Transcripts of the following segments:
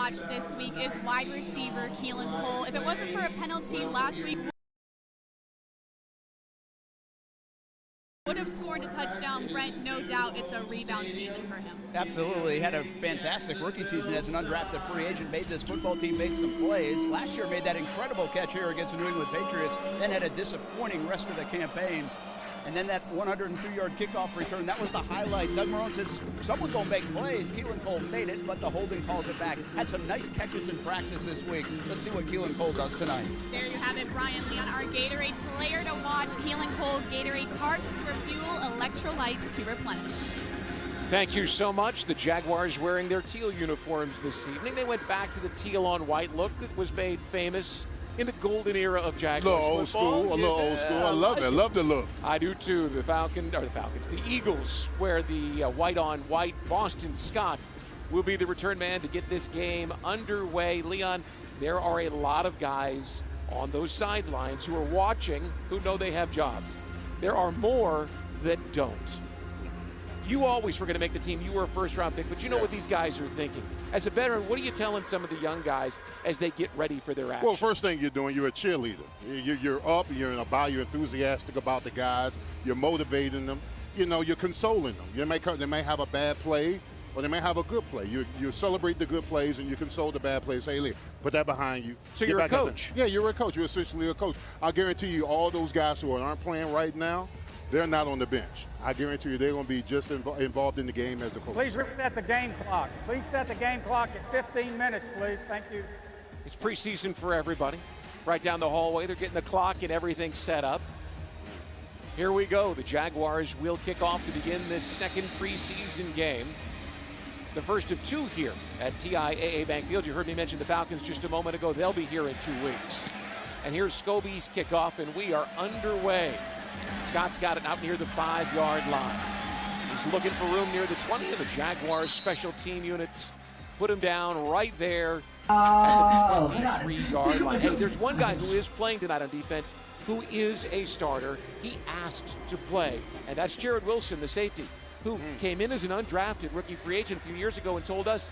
watch this week is wide receiver Keelan Cole. If it wasn't for a penalty last week, would have scored a touchdown. Brent, no doubt it's a rebound season for him. Absolutely. He had a fantastic rookie season as an undrafted free agent, made this football team make some plays. Last year made that incredible catch here against the New England Patriots, then had a disappointing rest of the campaign. And then that 102-yard kickoff return, that was the highlight. Doug Marrone says, someone gonna make plays. Keelan Cole made it, but the holding calls it back. Had some nice catches in practice this week. Let's see what Keelan Cole does tonight. There you have it, Brian Leon, our Gatorade player to watch. Keelan Cole, Gatorade carbs to refuel, electrolytes to replenish. Thank you so much. The Jaguars wearing their teal uniforms this evening. They went back to the teal on white look that was made famous in the golden era of Jaguars football. A little old school. I love it. I love the look. I do too. The Eagles wear the white on white. Boston Scott will be the return man to get this game underway. Leon, there are a lot of guys on those sidelines who are watching who know they have jobs. There are more that don't. You always were going to make the team. You were a first-round pick, but you know what these guys are thinking. As a veteran, what are you telling some of the young guys as they get ready for their action? Well, first thing you're doing, you're a cheerleader. You're up, you're enthusiastic about the guys, you're motivating them, you're consoling them. They may have a bad play, or they may have a good play. You celebrate the good plays and you console the bad plays. Say, look, put that behind you. So you're a coach. Yeah, you're a coach. You're essentially a coach. I guarantee you all those guys who aren't playing right now, they're not on the bench. I guarantee you they're going to be just involved in the game as the coach. Please reset the game clock. Please set the game clock at 15 minutes, please. Thank you. It's preseason for everybody. Right down the hallway, they're getting the clock and everything set up. Here we go. The Jaguars will kick off to begin this second preseason game. The first of two here at TIAA Bank Field. You heard me mention the Falcons just a moment ago. They'll be here in 2 weeks. And here's Scobie's kickoff, and we are underway. Scott's got it out near the 5-yard line. He's looking for room near the 20 of the Jaguars special team units. Put him down right there at the 23-yard line. Hey, there's one guy who is playing tonight on defense who is a starter. He asked to play, and that's Jared Wilson, the safety, who came in as an undrafted rookie free agent a few years ago and told us,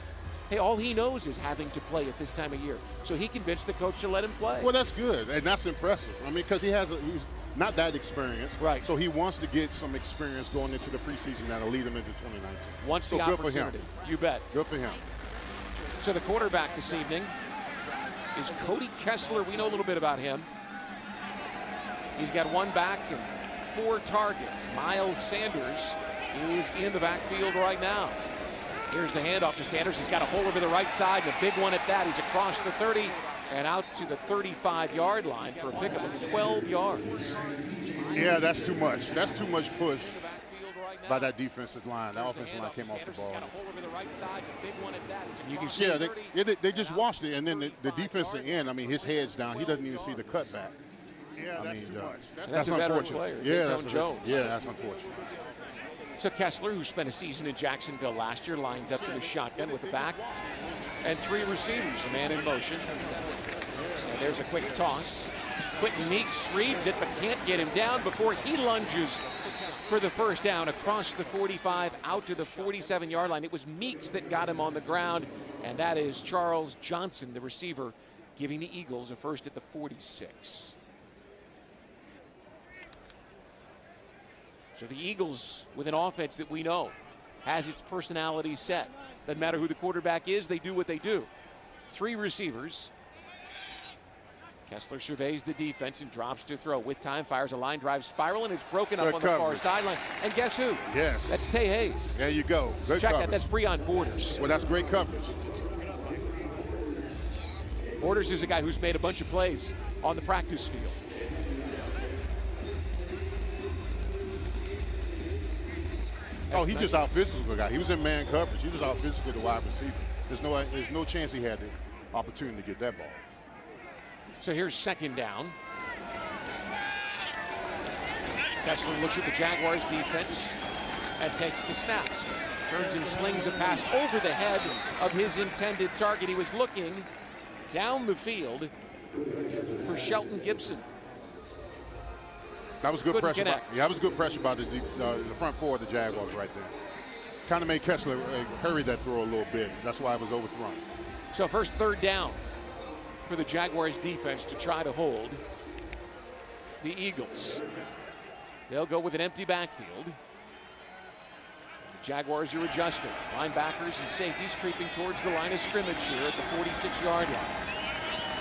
hey, all he knows is having to play at this time of year. So he convinced the coach to let him play. Well, that's good, and that's impressive. I mean, because he's not that experienced. Right. So he wants to get some experience going into the preseason that'll lead him into 2019. Wants the opportunity. You bet. Good for him. So the quarterback this evening is Cody Kessler. We know a little bit about him. He's got one back and 4 targets. Miles Sanders is in the backfield right now. Here's the handoff to Sanders. He's got a hole over the right side, and a big one at that. He's across the 30 and out to the 35-yard line for a pickup of 12 yards. Yeah, that's too much. That's too much push by that defensive line. That offensive line came off the ball. You can see they just watched it, and then the defensive end, I mean, his head's down. He doesn't even see the cutback. Yeah, I mean, too much. That's unfortunate. Player. Yeah, that's unfortunate. So Kessler, who spent a season in Jacksonville last year, lines up in the shotgun with the back and 3 receivers, a man in motion. And there's a quick toss. Quentin Meeks reads it but can't get him down before he lunges for the first down across the 45 out to the 47-yard line. It was Meeks that got him on the ground, and that is Charles Johnson, the receiver, giving the Eagles a first at the 46. So the Eagles, with an offense that we know has its personality set. Doesn't matter who the quarterback is, they do what they do. 3 receivers. Kessler surveys the defense and drops to throw. With time, fires a line drive spiral, and it's broken up on the far sideline. And guess who? Yes. That's Tay Hayes. There you go. Good Check coverage. that. That's Breon Borders. Well, that's great coverage. Borders is a guy who's made a bunch of plays on the practice field. Oh, he just out-physical the guy. He was in man coverage. He was out-physical the wide receiver. There's no chance he had the opportunity to get that ball. So here's second down. Kessler looks at the Jaguars defense and takes the snap. Turns and slings a pass over the head of his intended target. He was looking down the field for Shelton Gibson. That was good pressure. That was good pressure by the front 4 of the Jaguars right there. kind of made Kessler hurry that throw a little bit. That's why it was overthrown. So first third down for the Jaguars defense to try to hold the Eagles. They'll go with an empty backfield. The Jaguars are adjusting. Linebackers and safeties creeping towards the line of scrimmage here at the 46-yard line.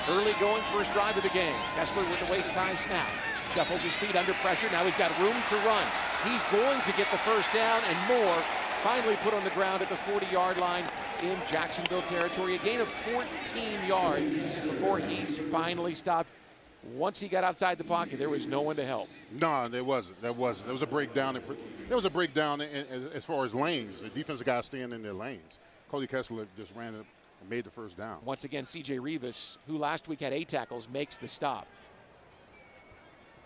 Early going first drive of the game. Kessler with the waist-high snap. Shuffles his feet under pressure. Now he's got room to run. He's going to get the first down and more. Finally put on the ground at the 40-yard line in Jacksonville territory. A gain of 14 yards before he's finally stopped. Once he got outside the pocket, there was no one to help. No, there wasn't. There wasn't. There was a breakdown. There was a breakdown as far as lanes. The defensive guys staying in their lanes. Cody Kessler just ran it and made the first down. Once again, C.J. Rivas, who last week had 8 tackles, makes the stop.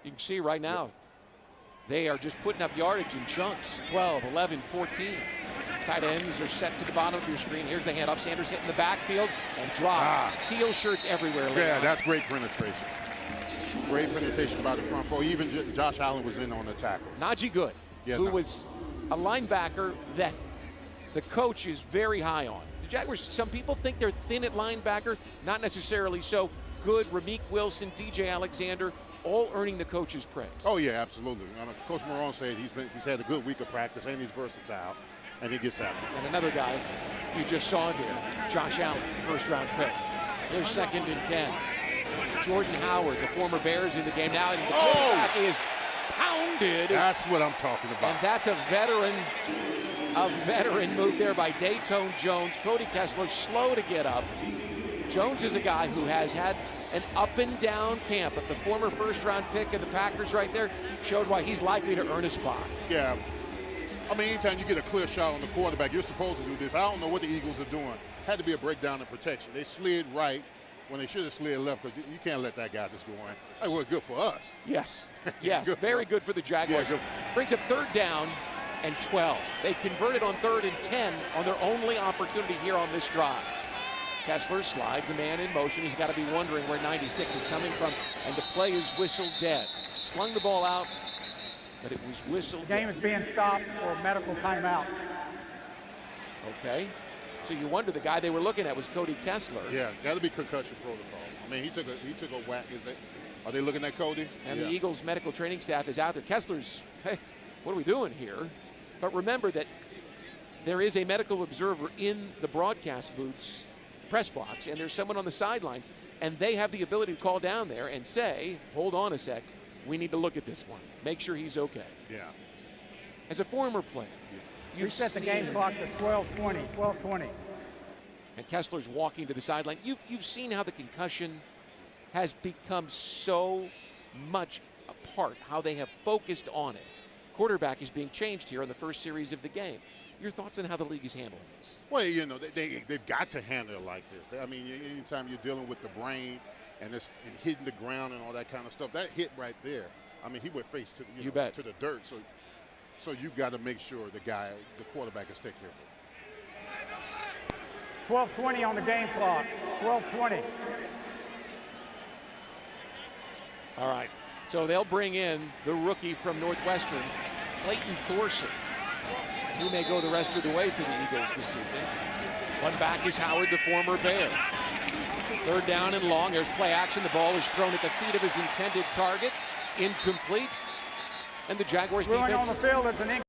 You can see right now, they are just putting up yardage in chunks. 12, 11, 14. Tight ends are set to the bottom of your screen. Here's the handoff. Sanders hitting the backfield and drop. Teal shirts everywhere. Yeah, that's great penetration. Great penetration by the front four. Even Josh Allen was in on the tackle. Najee Good, who was a linebacker that the coach is very high on. The Jaguars, some people think they're thin at linebacker. Not necessarily so. Good, Ramik Wilson, DJ Alexander, all earning the coach's praise. Oh, yeah, absolutely. Coach Marone said he's had a good week of practice and he's versatile, and he gets after it. And another guy you just saw here, Josh Allen, first-round pick. Here's 2nd and 10. Jordan Howard, the former Bears, in the game now. And the quarterback is pounded. That's what I'm talking about. And that's a veteran move there by Dayton Jones. Cody Kessler slow to get up. Jones is a guy who has had an up-and-down camp, but the former first-round pick of the Packers right there showed why he's likely to earn a spot. Yeah. I mean, anytime you get a clear shot on the quarterback, you're supposed to do this. I don't know what the Eagles are doing. Had to be a breakdown in protection. They slid right when they should have slid left, because you can't let that guy just go in. That was good for us. Yes, yes, very good for the Jaguars. Yeah, brings up 3rd down and 12. They converted on 3rd and 10 on their only opportunity here on this drive. Kessler slides a man in motion. He's got to be wondering where 96 is coming from, and the play is whistled dead. Slung the ball out, but it was whistled dead. The game is being stopped for a medical timeout. Okay. So you wonder, the guy they were looking at was Cody Kessler. Yeah, got to be concussion protocol. I mean, he took a whack. Are they looking at Cody? And the Eagles medical training staff is out there. Kessler's, hey, what are we doing here? But remember that there is a medical observer in the broadcast booths, press box, and there's someone on the sideline, and they have the ability to call down there and say, hold on a sec, we need to look at this one. Make sure he's okay. Yeah. As a former player, you set the game clock to 12:20. And Kessler's walking to the sideline. You've seen how the concussion has become so much a part, how they have focused on it. Quarterback is being changed here on the first series of the game. Your thoughts on how the league is handling this? Well, you know, they've got to handle it like this. I mean, anytime you're dealing with the brain and hitting the ground and all that kind of stuff, that hit right there, I mean, he went face to to the dirt. So you've got to make sure the quarterback is taken care of. 12:20 on the game clock. 12:20. All right. So they'll bring in the rookie from Northwestern, Clayton Thorson. He may go the rest of the way for the Eagles this evening. One back is Howard, the former Bear. 3rd down and long. There's play action. The ball is thrown at the feet of his intended target. Incomplete. And the Jaguars defense. On the field is an